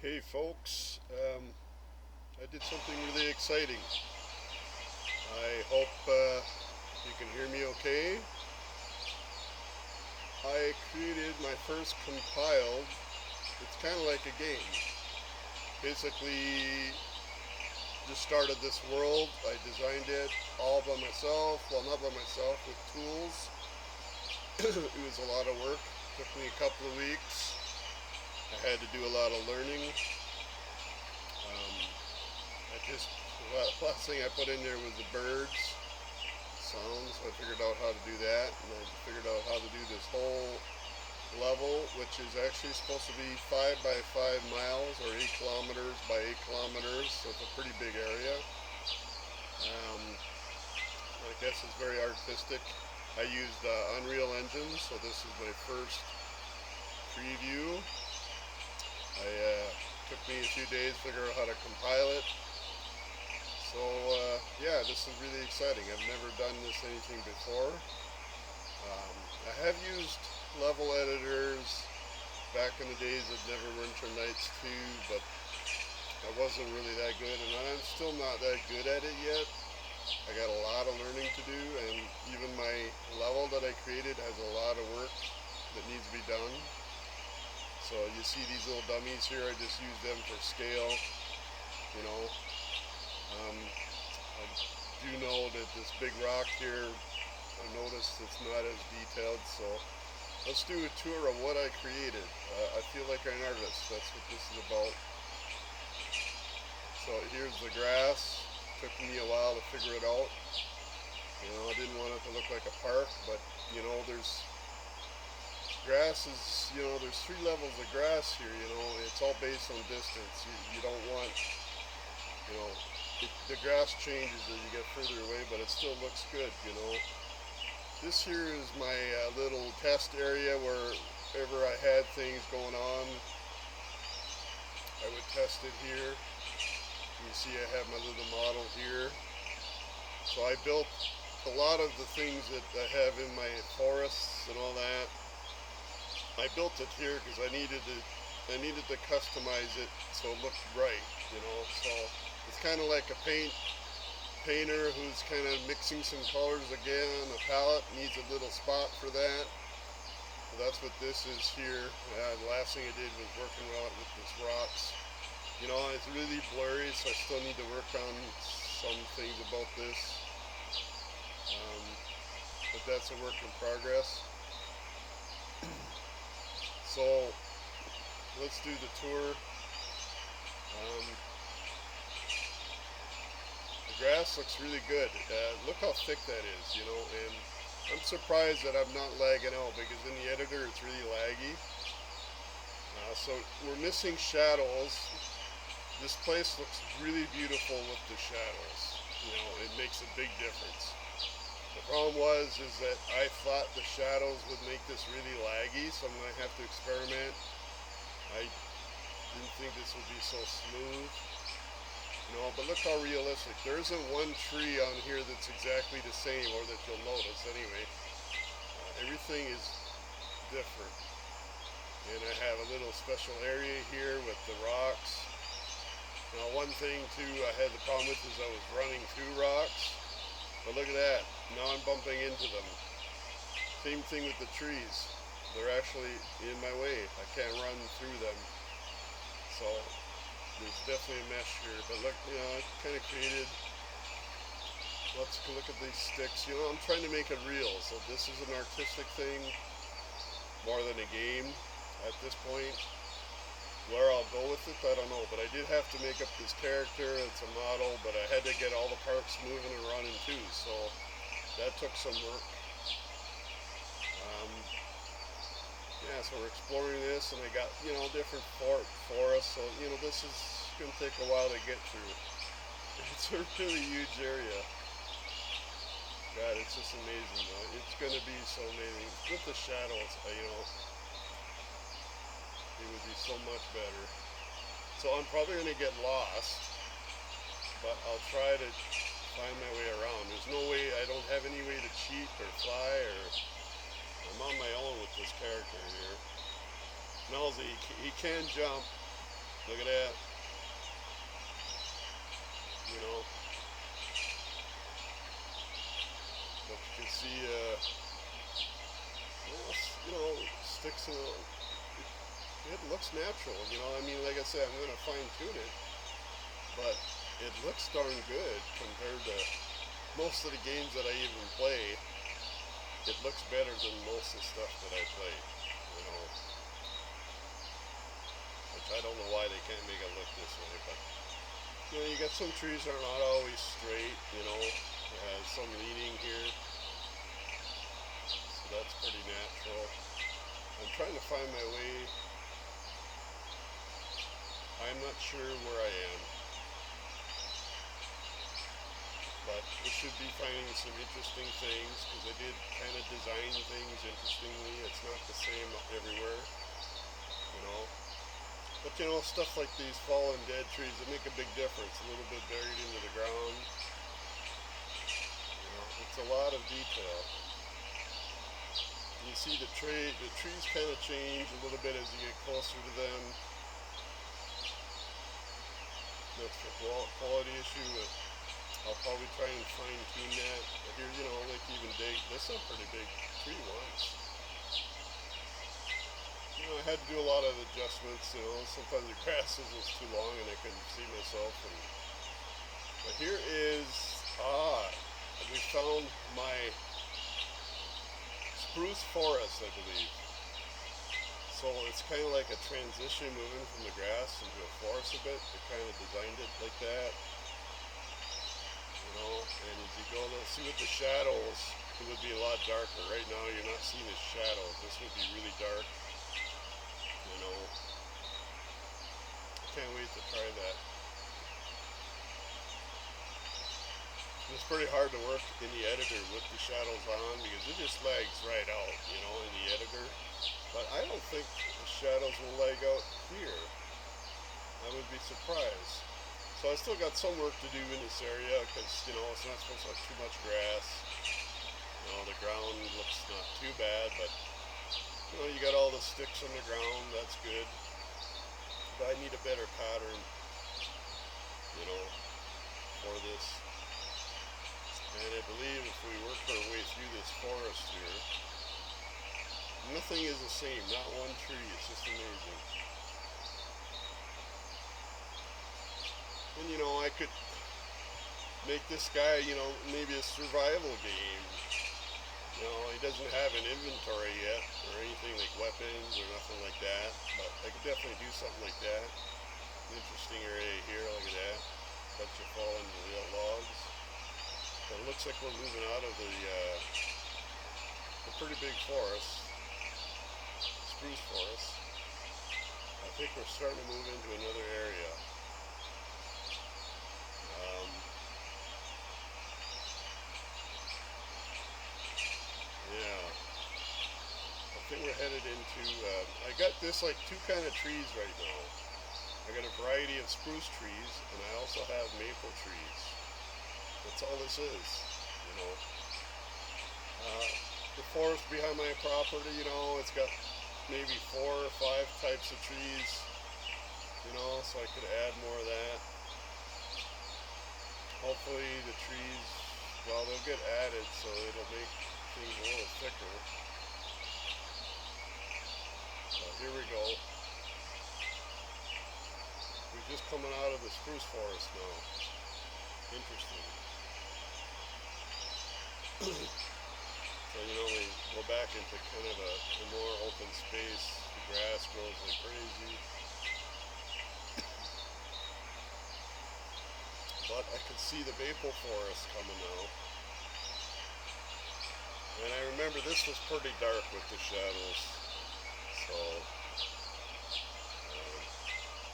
Hey folks, I did something really exciting. I hope you can hear me okay. I created my first compiled, it's kind of like a game. Basically, just started this world. I designed it all by myself, well, not by myself, with tools. It was a lot of work, took me a couple of weeks. I had to do a lot of learning. I just, last thing I put in there was the birds sounds. So I figured out how to do that, and I figured out how to do this whole level, which is actually supposed to be 5 by 5 miles or 8 kilometers by 8 kilometers. So it's a pretty big area. Um, I guess it's very artistic. I used Unreal Engine, so this is my first preview. Took me a few days to figure out how to compile it. So yeah, this is really exciting. I've never done this anything before. I have used level editors back in the days of Neverwinter Nights 2, but I wasn't really that good, and I'm still not that good at it yet. I got a lot of learning to do, and even my level that I created has a lot of work that needs to be done. So you see these little dummies here, I just use them for scale, you know. I do know that this big rock here, I noticed it's not as detailed, so let's do a tour of what I created. I feel like an artist, that's what this is about. So here's the grass, took me a while to figure it out. You know, I didn't want it to look like a park, but you know, there's grass is, you know, there's 3 levels of grass here, you know, it's all based on distance. You don't want, you know, the grass changes as you get further away, but it still looks good, you know. This here is my little test area wherever I had things going on, I would test it here. You see I have my little model here. So I built a lot of the things that I have in my forests and all that. I built it here because I needed to customize it so it looked right, you know. So it's kind of like a painter who's kind of mixing some colors again. A palette needs a little spot for that. So that's what this is here. The last thing I did was working out with these rocks. You know, it's really blurry, so I still need to work on some things about this. Um, but that's a work in progress. So let's do the tour. The grass looks really good. Look how thick that is, you know, and I'm surprised that I'm not lagging out because in the editor it's really laggy. So we're missing shadows. This place looks really beautiful with the shadows. You know, it makes a big difference. The problem is that I thought the shadows would make this really laggy, so I'm going to have to experiment. I didn't think this would be so smooth. No, but look how realistic. There isn't one tree on here that's exactly the same, or that you'll notice anyway. Everything is different. And I have a little special area here with the rocks. Now one thing too I had the problem with is I was running through rocks. But look at that. Now I'm bumping into them. Same thing with the trees. They're actually in my way. I can't run through them. So there's definitely a mesh here. But look, you know, I kind of created. Let's look at these sticks. You know, I'm trying to make it real. So this is an artistic thing more than a game at this point. Where I'll go with it, I don't know. But I did have to make up this character. It's a model, but I had to get all the parts moving and running too. So that took some work. Um, yeah, so we're exploring this, and I got, you know, different forests. So, you know, this is going to take a while to get through. It's a really huge area. God, it's just amazing, though. It's going to be so amazing. With the shadows, you know, it would be so much better. So I'm probably going to get lost, but I'll try to find my way around. There's no way, I don't have any way to cheat or fly, or I'm on my own with this character here. Nelsey, he can jump, Look at that. You know, but you can see, sticks. It looks natural. You know, I mean, like I said, I'm gonna fine tune it, but it looks darn good compared to most of the games that I even play. It looks better than most of the stuff that I play. You know, which I don't know why they can't make it look this way, but you know, you got some trees that are not always straight. You know, it has some leaning here, so that's pretty natural. I'm trying to find my way. I'm not sure where I am, but I should be finding some interesting things because I did kind of design things interestingly. It's not the same everywhere, you know. But you know, stuff like these fallen dead trees, they make a big difference. A little bit buried into the ground. You know, it's a lot of detail. You see the trees kind of change a little bit as you get closer to them. That's a quality issue. But I'll probably try and fine tune that. But here, you know, like even this is a pretty big tree once. You know, I had to do a lot of adjustments. You know, sometimes the grass was just too long and I couldn't see myself. But here is we found my spruce forest, I believe. So it's kind of like a transition moving from the grass into a forest a bit. They kind of designed it like that. You know, and as you go to see with the shadows, it would be a lot darker. Right now you're not seeing the shadows. This would be really dark. You know, I can't wait to try that. It's pretty hard to work in the editor with the shadows on because it just lags right out, you know, in the editor. But I don't think the shadows will lag out here. I would be surprised. So I still got some work to do in this area because, you know, it's not supposed to have too much grass. You know, the ground looks not too bad, but, you know, you got all the sticks on the ground, that's good. But I need a better pattern, you know, for this. And I believe if we work our way through this forest here, nothing is the same, not one tree, it's just amazing. And you know, I could make this guy, you know, maybe a survival game. You know, he doesn't have an inventory yet, or anything like weapons or nothing like that, but I could definitely do something like that. Interesting area here, look at that. Bunch of fallen logs. But it looks like we're moving out of the pretty big forest, spruce forest. I think we're starting to move into another area. Yeah, I think we're headed into, I got this like two kind of trees right now. I got a variety of spruce trees, and I also have maple trees. That's all this is, you know. The forest behind my property, you know, it's got maybe 4 or 5 types of trees, you know, so I could add more of that. Hopefully the trees, well, they'll get added, so it'll make things a little thicker. But here we go. We're just coming out of the spruce forest now. Interesting. So, you know, we go back into kind of a more open space. The grass grows like crazy. But I can see the maple forest coming now. And I remember this was pretty dark with the shadows. So,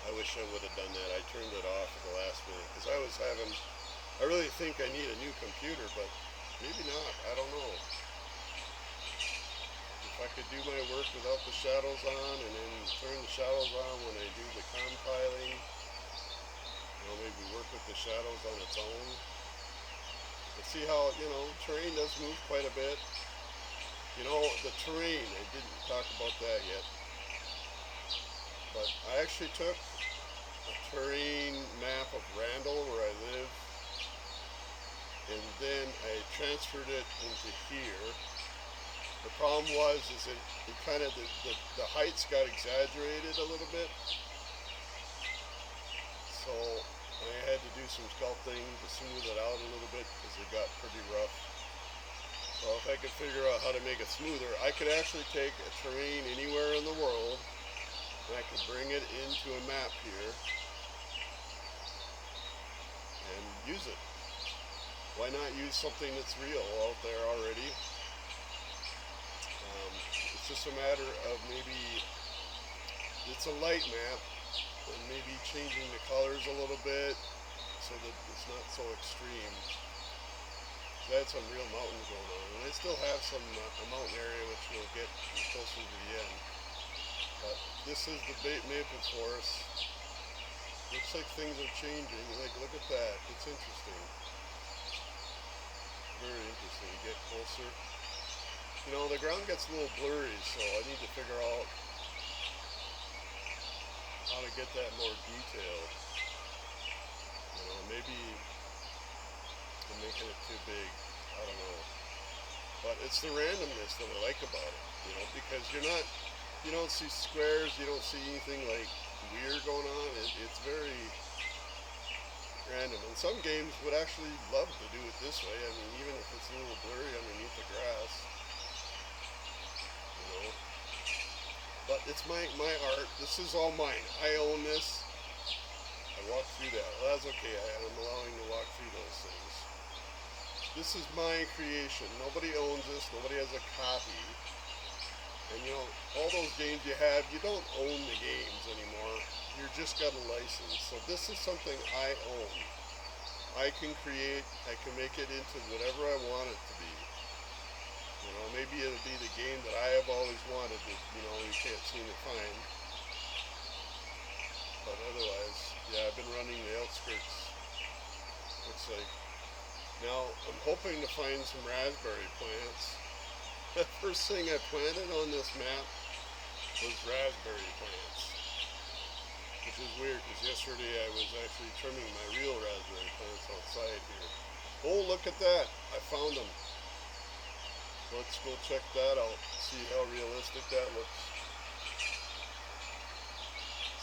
I wish I would have done that. I turned it off at the last minute because I really think I need a new computer, but maybe not. I don't know. If I could do my work without the shadows on and then turn the shadows on when I do the compiling, you know, maybe work with the shadows on its own. But see how, you know, terrain does move quite a bit. You know, the terrain, I didn't talk about that yet. But I actually took a terrain map of Randall where I live, and then I transferred it into here. The problem was is it kind of the heights got exaggerated a little bit, so I had to do some sculpting to smooth it out a little bit because it got pretty rough. So if I could figure out how to make it smoother, I could actually take a terrain anywhere in the world and I could bring it into a map here and use it. Why not use something that's real out there already? It's just a matter of maybe it's a light map and maybe changing the colors a little bit so that it's not so extreme. I had some real mountains going on, and I still have some a mountain area which we'll get closer to the end. But this is the maple forest. Looks like things are changing. Like, look at that. It's interesting. Very interesting. You get closer. You know, the ground gets a little blurry, so I need to figure out how to get that more detailed. You know, maybe I'm making it too big. I don't know. But it's the randomness that I like about it, you know, because you don't see squares, you don't see anything like weird going on. It's very random. And some games would actually love to do it this way. I mean, even if it's a little blurry underneath the grass, you know. But it's my art. This is all mine. I own this. I walk through that. Well, that's okay. I'm allowing to walk through those things. This is my creation. Nobody owns this. Nobody has a copy. And you know, all those games you have, you don't own the games anymore. You're just got a license. So this is something I own. I can create. I can make it into whatever I want it to be. You know, maybe it'll be the game that I have always wanted that, you know, you can't seem to find. But otherwise, yeah, I've been running the outskirts. Looks like. Now, I'm hoping to find some raspberry plants. The first thing I planted on this map was raspberry plants. Which is weird, because yesterday I was actually trimming my real raspberry plants outside here. Oh, look at that! I found them. Let's go check that out, see how realistic that looks.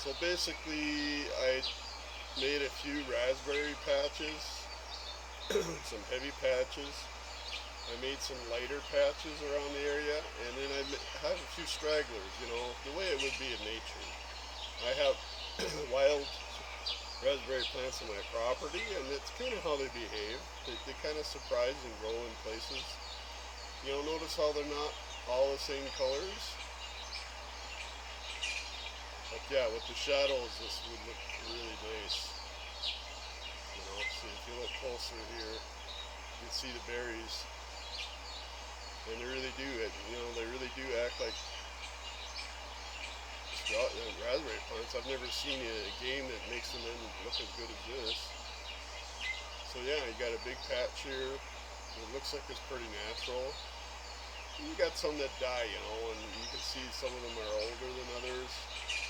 So basically, I made a few raspberry patches. Some heavy patches. I made some lighter patches around the area, and then I have a few stragglers, you know, the way it would be in nature. I have wild raspberry plants on my property, and it's kind of how they behave. They kind of surprise and grow in places. You know, notice how they're not all the same colors. But yeah, with the shadows, this would look really nice. You know, see if you look closer here, you can see the berries, and they really do. You know, they really do act like raspberry plants. I've never seen a game that makes them look as good as this. So yeah, you got a big patch here. It looks like it's pretty natural. You got some that die, you know, and you can see some of them are older than others.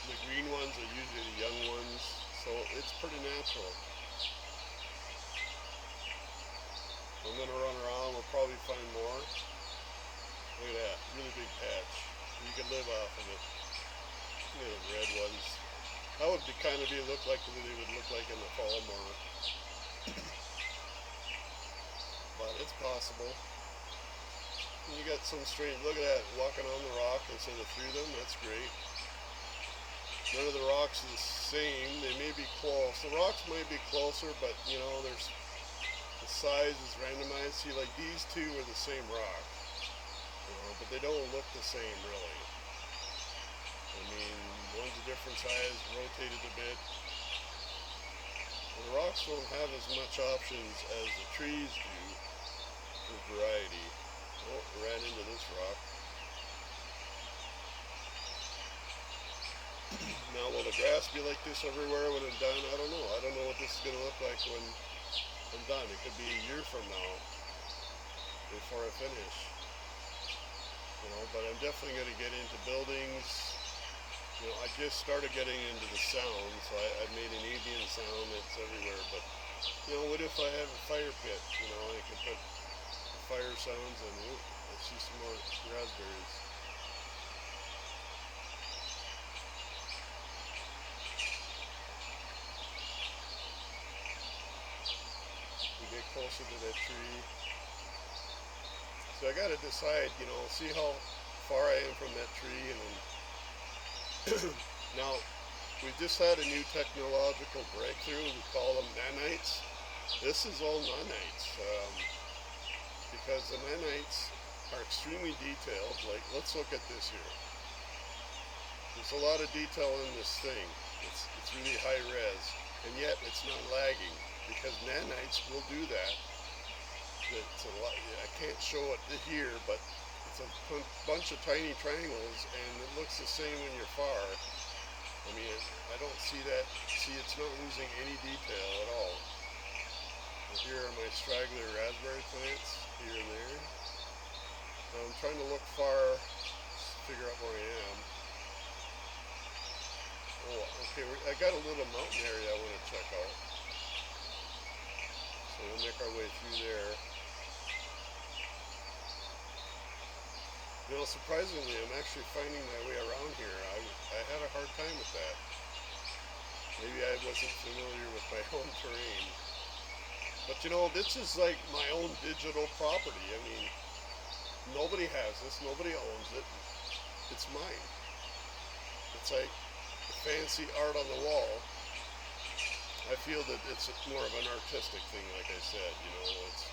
The green ones are usually the young ones, so it's pretty natural. I'm going to run around, we'll probably find more. Look at that, really big patch. You could live off of it. Look at the red ones. That would look like what they would look like in the fall more. But it's possible. And you got some strange, look at that, walking on the rock instead of through them, that's great. None of the rocks are the same, they may be close. The rocks might be closer, but you know, the size is randomized. See, like these two are the same rock, you know, but they don't look the same really. I mean, one's a different size, rotated a bit. The rocks don't have as much options as the trees do for variety. Oh, ran into this rock. Now, will the grass be like this everywhere when I'm done? I don't know. I don't know what this is going to look like when I'm done. It could be a year from now before I finish. You know, but I'm definitely going to get into buildings. I just started getting into the sound, so I made an ambient sound that's everywhere. But what if I have a fire pit? I can put fire sounds and I see some more raspberries. We get closer to that tree. So I got to decide, see how far I am from that tree, and then now we just had a new technological breakthrough. We call them nanites. This is all nanites because the nanites are extremely detailed. Like, let's look at this here. There's a lot of detail in this thing. It's really high res, and yet it's not lagging because nanites will do that. It's a lot, I can't show it here, but it's a bunch of tiny triangles, and it looks the same when you're far. I mean, I don't see that. See, it's not losing any detail at all. And here are my straggler raspberry plants, here and there. Now I'm trying to look far, figure out where I am. Oh, okay, I got a little mountain area I want to check out. So we'll make our way through there. Surprisingly, I'm actually finding my way around here. I had a hard time with that. Maybe I wasn't familiar with my own terrain. But this is like my own digital property. I mean, nobody has this, nobody owns it. It's mine. It's like fancy art on the wall. I feel that it's more of an artistic thing, like I said.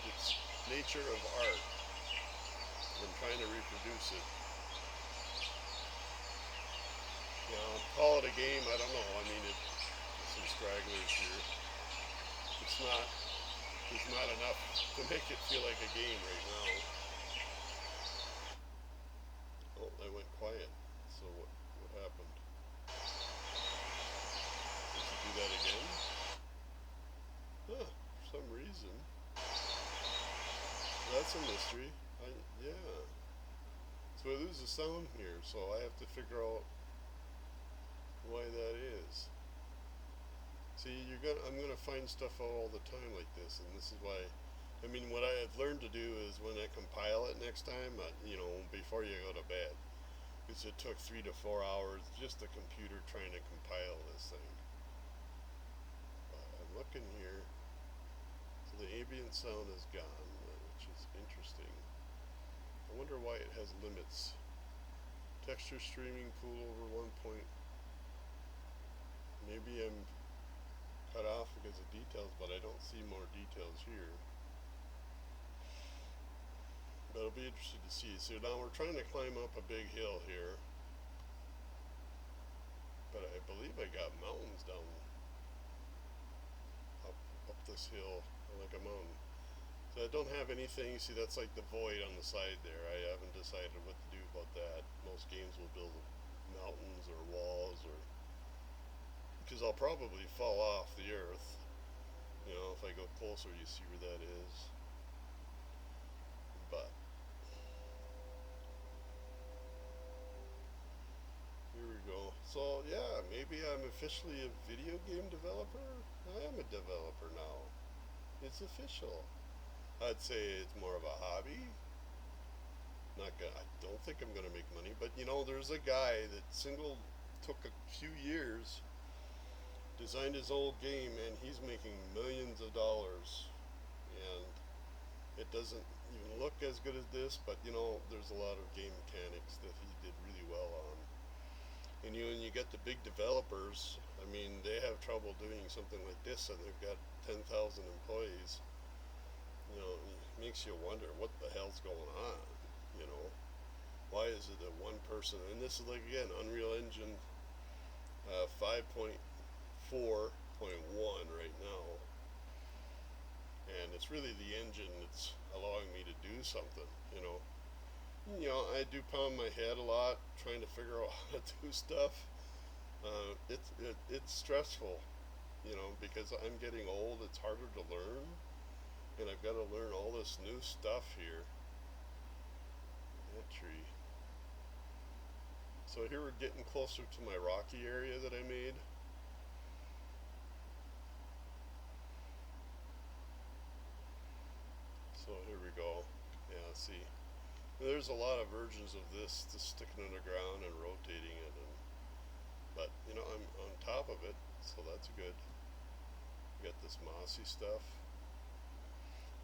It's nature of art. I'm trying to reproduce it. Call it a game, I don't know. I mean, some stragglers here. There's not enough to make it feel like a game right now. Oh, I went quiet. So what happened? Does it do that again? Huh, for some reason. That's a mystery. Yeah. So I lose the sound here, so I have to figure out why that is. See, I'm gonna find stuff out all the time like this, and this is why. I mean, what I have learned to do is when I compile it next time, before you go to bed, because it took 3 to 4 hours just the computer trying to compile this thing. I'm looking here, so the ambient sound is gone, which is interesting. I wonder why it has limits. Texture streaming pool over 1 point. Maybe I'm cut off because of details, but I don't see more details here. But it'll be interesting to see. So now we're trying to climb up a big hill here, but I believe I got mountains down up this hill, like a mountain. So I don't have anything. See, that's like the void on the side there. I haven't decided what to do about that. Most games will build mountains or walls, or because I'll probably fall off the earth. If I go closer, you see where that is. But here we go. So yeah, maybe I'm officially a video game developer. I am a developer now. It's official. I'd say it's more of a hobby. I don't think I'm gonna make money, but there's a guy that took a few years, designed his old game, and he's making millions of dollars. And it doesn't even look as good as this, but there's a lot of game mechanics that he did really well on. And when you get the big developers, I mean, they have trouble doing something like this, and they've got 10,000 employees. It makes you wonder what the hell's going on. Why is it that one person, and this is like, again, Unreal Engine 5.4.1 right now, and it's really the engine that's allowing me to do something. I do pound my head a lot trying to figure out how to do stuff. It's stressful, because I'm getting old. It's harder to learn, and I've got to learn all this new stuff here. That tree. So here we're getting closer to my rocky area that I made. So here we go. Yeah, see. There's a lot of versions of this, just sticking in the ground and rotating it, and but you know I'm on top of it, so that's good. Got this mossy stuff,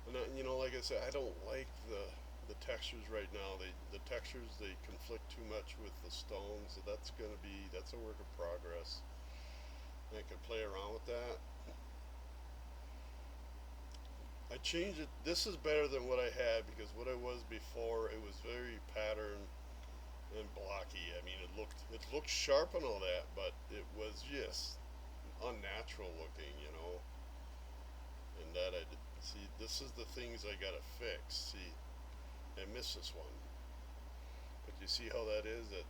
and you know, like I said, I don't like the textures right now. The textures they conflict too much with the stones, so that's a work of progress. And I can play around with that. I changed it. This is better than what I had because what I was before, it was very patterned and blocky. I mean, it looked sharp and all that, but it was just unnatural looking, you know. And that I did. See, this is the things I gotta fix. See, I missed this one, but you see how that is? It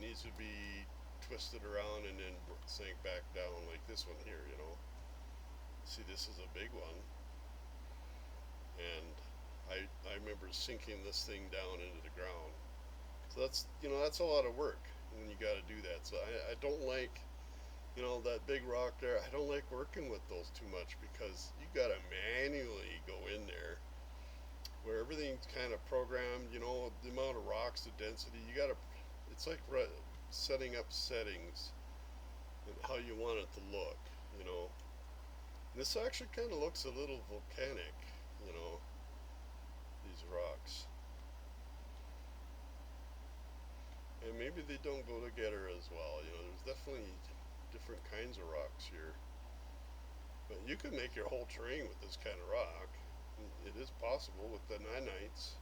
needs to be twisted around and then sink back down like this one here, you know. See, this is a big one, and I remember sinking this thing down into the ground. So that's a lot of work when you got to do that. So I don't like that big rock there. I don't like working with those too much because you got to manually go in there where everything's kind of programmed. The amount of rocks, the density. It's like setting up settings and how you want it to look. You know, this actually kind of looks a little volcanic. You know, these rocks. And maybe they don't go together as well. There's definitely different kinds of rocks here. But you could make your whole terrain with this kind of rock. It is possible with the nanites,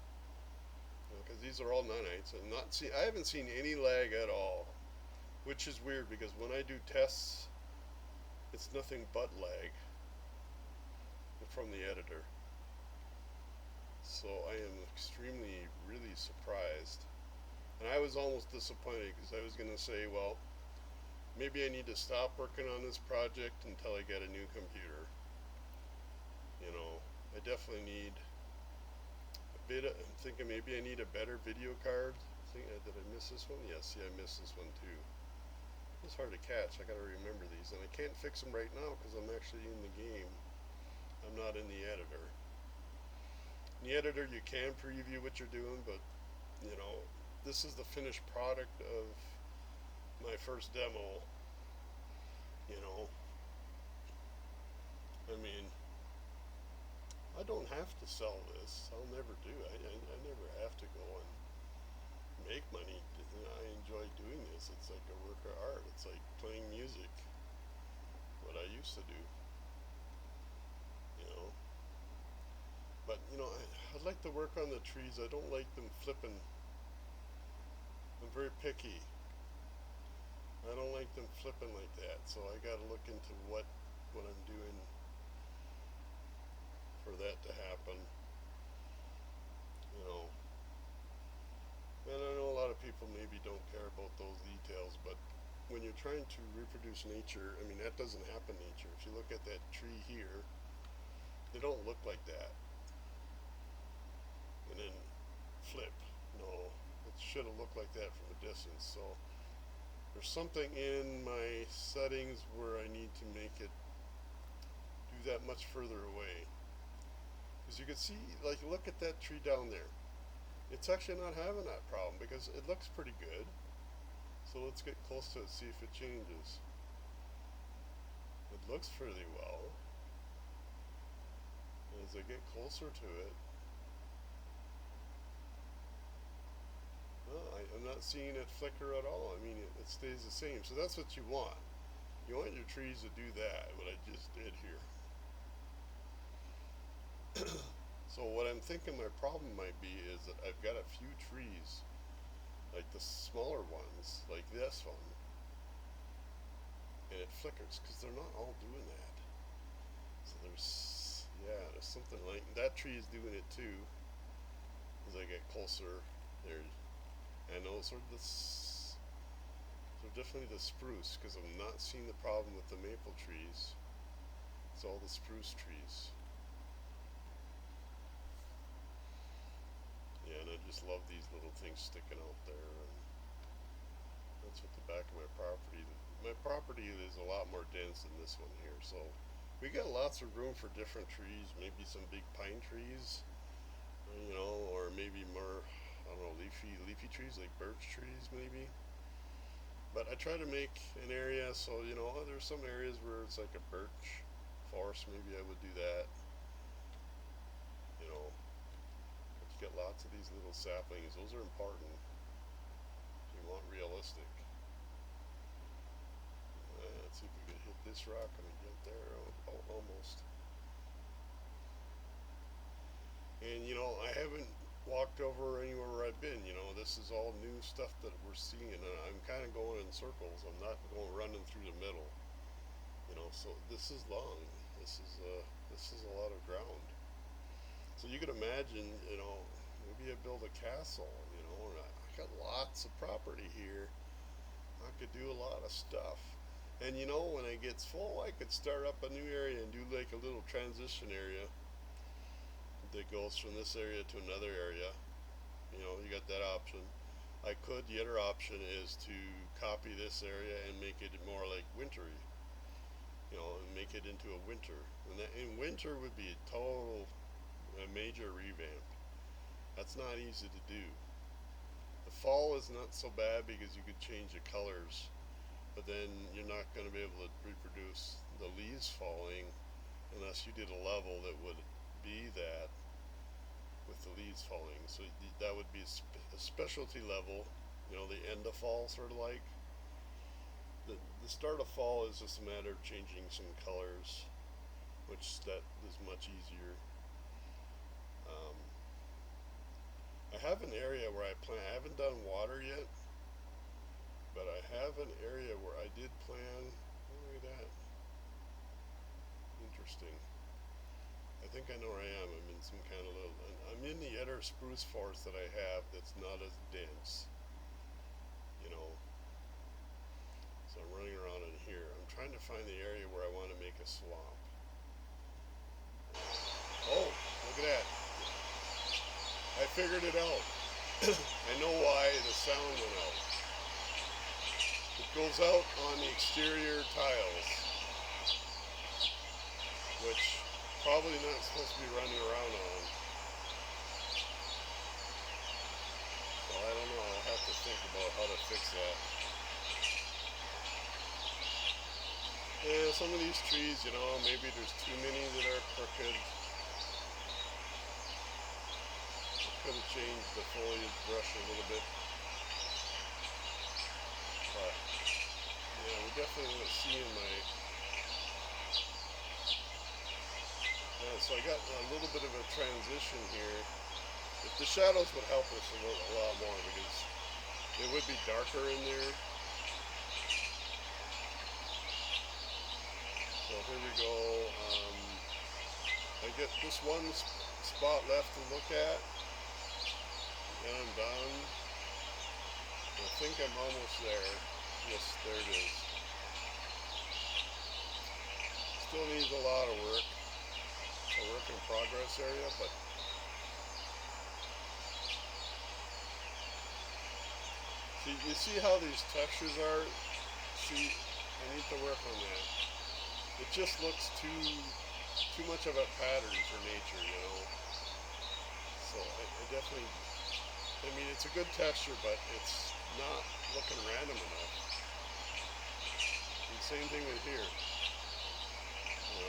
because these are all nanites. And I haven't seen any lag at all, which is weird because when I do tests, it's nothing but lag from the editor. So I am extremely, really surprised. And I was almost disappointed because I was going to say, well, maybe I need to stop working on this project until I get a new computer. I definitely need I'm thinking maybe I need a better video card. Did I miss this one? Yes, I missed this one too. It's hard to catch. I got to remember these, and I can't fix them right now because I'm actually in the game. I'm not in the editor. In the editor, you can preview what you're doing, but this is the finished product of my first demo. I mean, I don't have to sell this. I'll never do. I never have to go and make money. I enjoy doing this. It's like a work of art. It's like playing music. What I used to do. You know. But I'd like to work on the trees. I don't like them flipping. I'm very picky. I don't like them flipping like that. So I got to look into what I'm doing for that to happen. And I know a lot of people maybe don't care about those details, but when you're trying to reproduce nature, I mean, that doesn't happen in nature. If you look at that tree here, they don't look like that. And then flip. No, it should have looked like that from a distance. So there's something in my settings where I need to make it do that much further away. Because you can see, like, look at that tree down there. It's actually not having that problem because it looks pretty good. So let's get close to it, see if it changes. It looks fairly well. As I get closer to it, I'm not seeing it flicker at all. I mean, it stays the same. So that's what you want. You want your trees to do that, what I just did here. So what I'm thinking my problem might be is that I've got a few trees, like the smaller ones, like this one, and it flickers because they're not all doing that. So there's something like that tree is doing it too. As I get closer, and those are they're definitely the spruce because I'm not seeing the problem with the maple trees. It's all the spruce trees. Yeah, and I just love these little things sticking out there. That's what the back of my property. My property is a lot more dense than this one here, so we got lots of room for different trees. Maybe some big pine trees, or maybe more, I don't know, leafy trees like birch trees, maybe. But I try to make an area so there's some areas where it's like a birch forest. Maybe I would do that. You know, but you get lots of these little saplings. Those are important. You want realistic. Let's see if we can hit this rock and get there. Oh, almost. And I haven't walked over anywhere where I've been. This is all new stuff that we're seeing, and I'm kind of going in circles. I'm not going running through the middle. So this is long. This is a lot of ground. So you could imagine, maybe I build a castle. And I got lots of property here. I could do a lot of stuff. And when it gets full, I could start up a new area and do like a little transition area that goes from this area to another area. You got that option. The other option is to copy this area and make it more like wintry, and make it into a winter. And winter would be a major revamp. That's not easy to do. The fall is not so bad because you could change the colors, but then you're not going to be able to reproduce the leaves falling unless you did a level that would be that with the leaves falling. So that would be a specialty level, the end of fall, sort of like. The start of fall is just a matter of changing some colors, which that is much easier. Um, I have an area where I plant. I haven't done water yet, but I have an area where I did plan. Oh, look at that. Interesting. I think I know where I am. I'm in some kind of little. I'm in the other spruce forest that I have that's not as dense. So I'm running around in here. I'm trying to find the area where I want to make a swamp. Oh, look at that. I figured it out. I know why the sound went out. It goes out on the exterior tiles, which probably not supposed to be running around on. So I don't know. I'll have to think about how to fix that. Yeah, some of these trees, maybe there's too many that are crooked. Could have changed the foliage brush a little bit. But, yeah, we're definitely seeing yeah, so I got a little bit of a transition here. If the shadows would help us a lot more because it would be darker in there. So here we go. I get this one spot left to look at. And I'm done. I think I'm almost there. Yes, there it is. Still needs a lot of work. It's a work in progress area, but you see how these textures are? See, I need to work on that. It just looks too much of a pattern for nature, So I definitely. It's a good texture, but it's not looking random enough. And same thing with here. So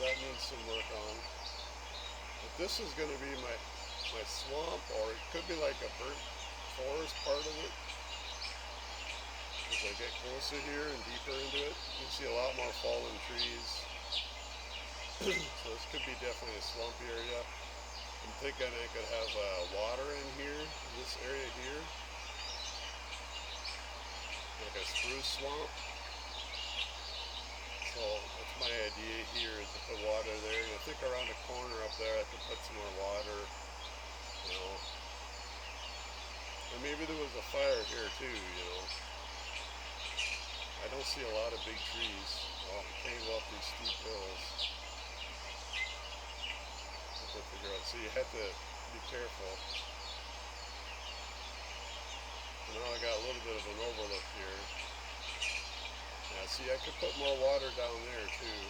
that needs some work on. But this is going to be my swamp, or it could be like a burnt forest part of it. As I get closer here and deeper into it, you see a lot more fallen trees. So this could be definitely a swampy area. I'm thinking I could have water in here, this area here, like a spruce swamp. So that's my idea here, is to put water there. I think around the corner up there I could put some more water, And maybe there was a fire here too, I don't see a lot of big trees. Oh, I can't go up these steep hills. To figure out. So you have to be careful. Now I got a little bit of an overlook here. Yeah, see, I could put more water down there too.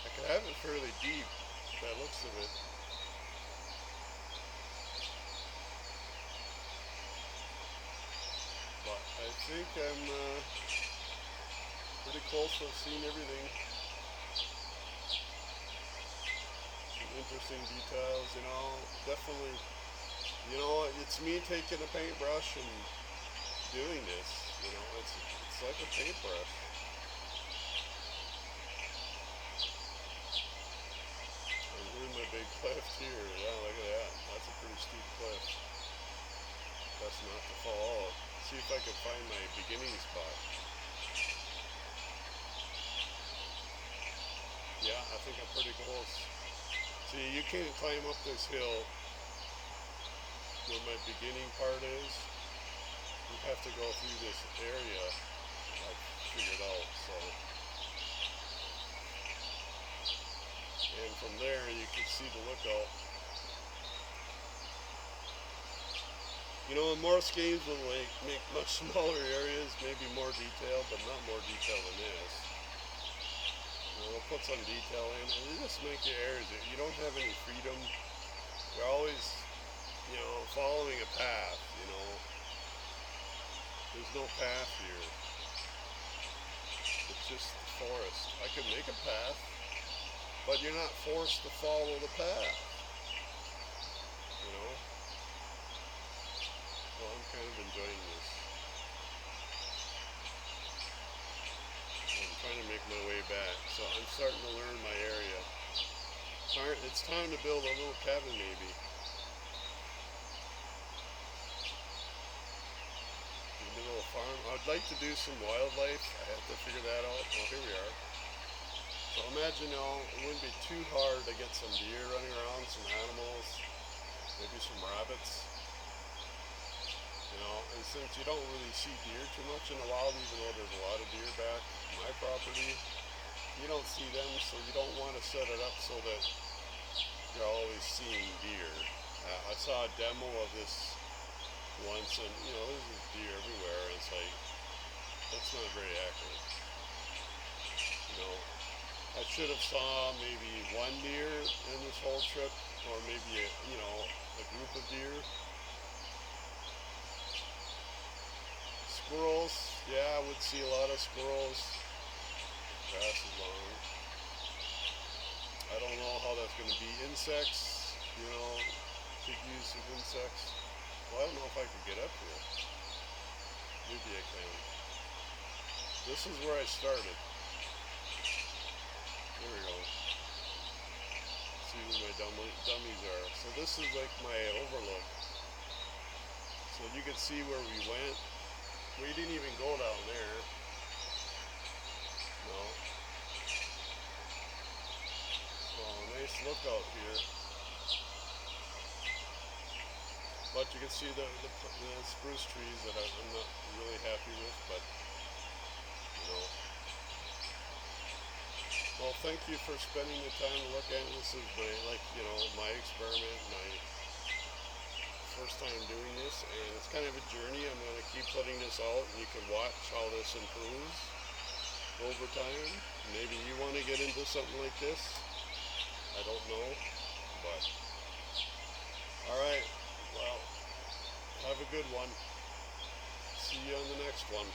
I could have it fairly deep, by the looks of it. But I think I'm pretty close to seeing everything. Some interesting details, you know, definitely. You know, it's me taking a paintbrush and doing this, you know, it's like a paintbrush. And here's my big cliff here. Yeah, look at that. That's a pretty steep cliff. That's not to fall out. See if I can find my beginning spot. Yeah, I think I'm pretty close. See, you can't climb up this hill where my beginning part is. You have to go through this area I've figured out, so. And from there you can see the lookout. You know, Morse games will make much smaller areas, maybe more detail, but not more detail than this. You know, they'll put some detail in, and they just make your areas. You don't have any freedom. You're always, you know, following a path, you know. There's no path here. It's just the forest. I could make a path, but you're not forced to follow the path, you know. Well, I'm kind of enjoying this. I'm trying to make my way back, so I'm starting to learn my area. It's time to build a little cabin, maybe. A little farm. I'd like to do some wildlife. I have to figure that out. Oh, here we are. So imagine now, it wouldn't be too hard to get some deer running around, some animals, maybe some rabbits. You know, and since you don't really see deer too much in the wild, even though there's a lot of deer back my property, you don't see them, so you don't want to set it up so that you're always seeing deer. I saw a demo of this once, and you know, there's deer everywhere, and it's like, that's not very accurate. You know, I should have saw maybe one deer in this whole trip, or maybe you know, a group of deer. Squirrels, yeah, I would see a lot of squirrels. Grass is long. I don't know how that's going to be. Insects, you know, could use some insects. Well, I don't know if I could get up here. Maybe I can. This is where I started. There we go. See where my dummies are. So this is like my overlook. So you can see where we went. We didn't even go down there. No. So nice lookout here. But you can see the spruce trees that I'm not really happy with, but you know. Well, thank you for spending the time to look at it. This is my experiment, my first time doing this, and it's kind of a journey. I'm going to keep putting this out, and you can watch how this improves over time. Maybe you want to get into something like this. I don't know, but alright, well, have a good one. See you on the next one.